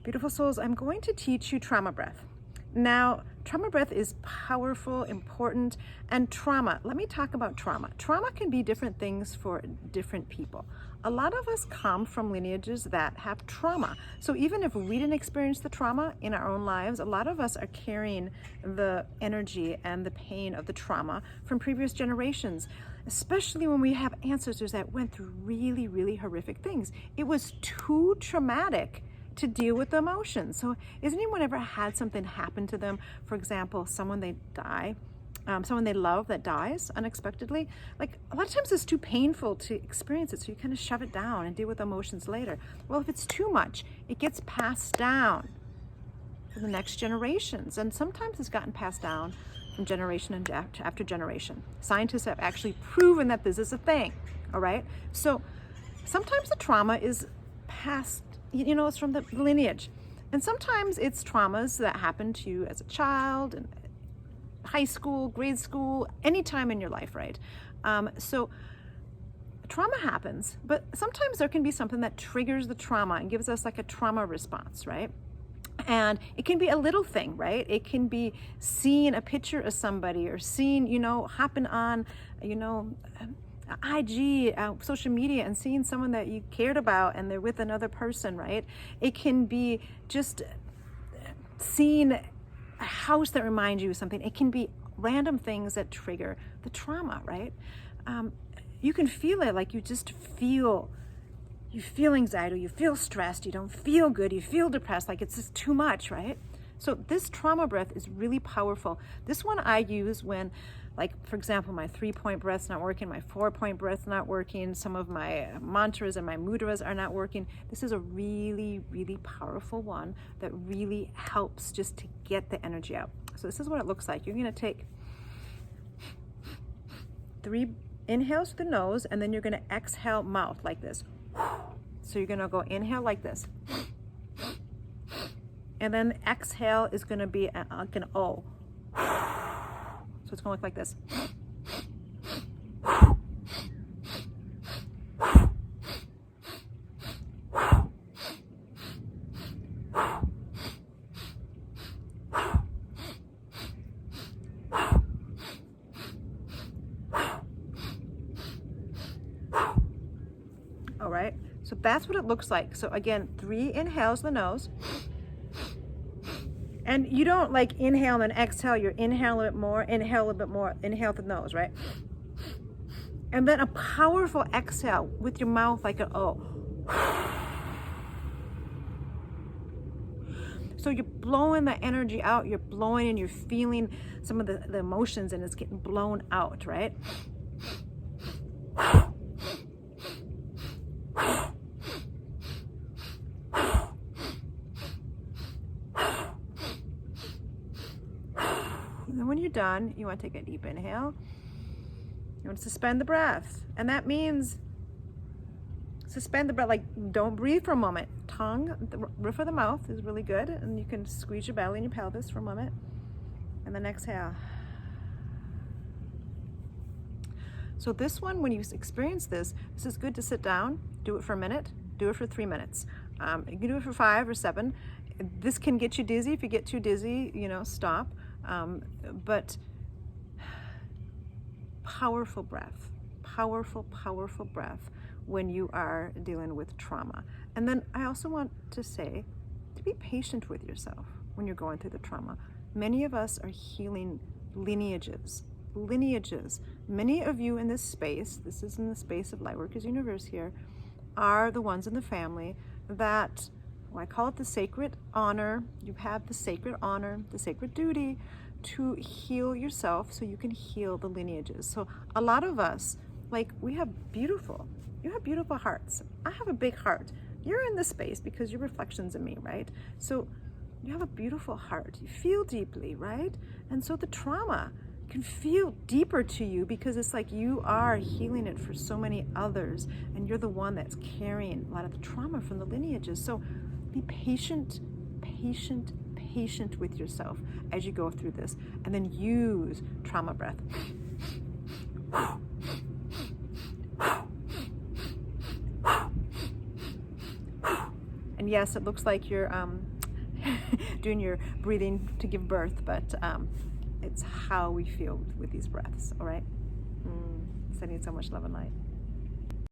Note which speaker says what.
Speaker 1: Beautiful souls, I'm going to teach you trauma breath. Now, trauma breath is powerful, important, and trauma. Let me talk about trauma. Trauma can be different things for different people. A lot of us come from lineages that have trauma. So even if we didn't experience the trauma in our own lives, a lot of us are carrying the energy and the pain of the trauma from previous generations, especially when we have ancestors that went through really, really horrific things. It was too traumatic to deal with the emotions. So has anyone ever had something happen to them? For example, someone they love that dies unexpectedly. Like a lot of times it's too painful to experience it, so you kind of shove it down and deal with the emotions later. Well, if it's too much, it gets passed down to the next generations. And sometimes it's gotten passed down from generation after generation. Scientists have actually proven that this is a thing, all right? So sometimes the trauma is passed, it's from the lineage. And sometimes it's traumas that happen to you as a child, and high school, grade school, any time in your life, right? So trauma happens, but sometimes there can be something that triggers the trauma and gives us like a trauma response, right? And it can be a little thing, right? It can be seeing a picture of somebody, or seeing, hopping on, IG, social media, and seeing someone that you cared about and they're with another person, right? It can be just seeing a house that reminds you of something. It can be random things that trigger the trauma, right? You can feel it, like you feel anxiety, you feel stressed, you don't feel good, you feel depressed, like it's just too much, right? So this trauma breath is really powerful. This one I use when, like, for example, my 3-point breath's not working, my 4-point breath's not working, some of my mantras and my mudras are not working. This is a really, really powerful one that really helps just to get the energy out. So this is what it looks like. You're gonna take 3 inhales through the nose, and then you're gonna exhale mouth like this. So you're gonna go inhale like this. And then exhale is gonna be like an O. So it's gonna look like this. All right, so that's what it looks like. So again, 3 inhales the nose. And you don't like inhale and exhale, you're inhale a bit more, inhale a bit more, inhale the nose, right? And then a powerful exhale with your mouth like an O. So you're blowing the energy out, you're blowing and you're feeling some of the emotions, and it's getting blown out, right? And then when you're done, you want to take a deep inhale. You want to suspend the breath. And that means suspend the breath, like don't breathe for a moment. Tongue, the roof of the mouth is really good. And you can squeeze your belly and your pelvis for a moment. And then exhale. So this one, when you experience this is good to sit down, do it for a minute, do it for 3 minutes. You can do it for 5 or 7. This can get you dizzy. If you get too dizzy, stop. But powerful breath, powerful breath when you are dealing with trauma. And then I also want to say to be patient with yourself when you're going through the trauma. Many of us are healing lineages. Many of you in this space, this is in the space of Lightworkers Universe here, are the ones in the family that, I call it the sacred honor. You have the sacred honor, the sacred duty to heal yourself so you can heal the lineages. So a lot of us, you have beautiful hearts. I have a big heart. You're in this space because you're reflections of me, right? So you have a beautiful heart. You feel deeply, right? And so the trauma can feel deeper to you because it's like you are healing it for so many others, and you're the one that's carrying a lot of the trauma from the lineages. So be patient with yourself as you go through this, and then use trauma breath. And yes, it looks like you're doing your breathing to give birth, but it's how we feel with these breaths, all right? Sending so much love and light.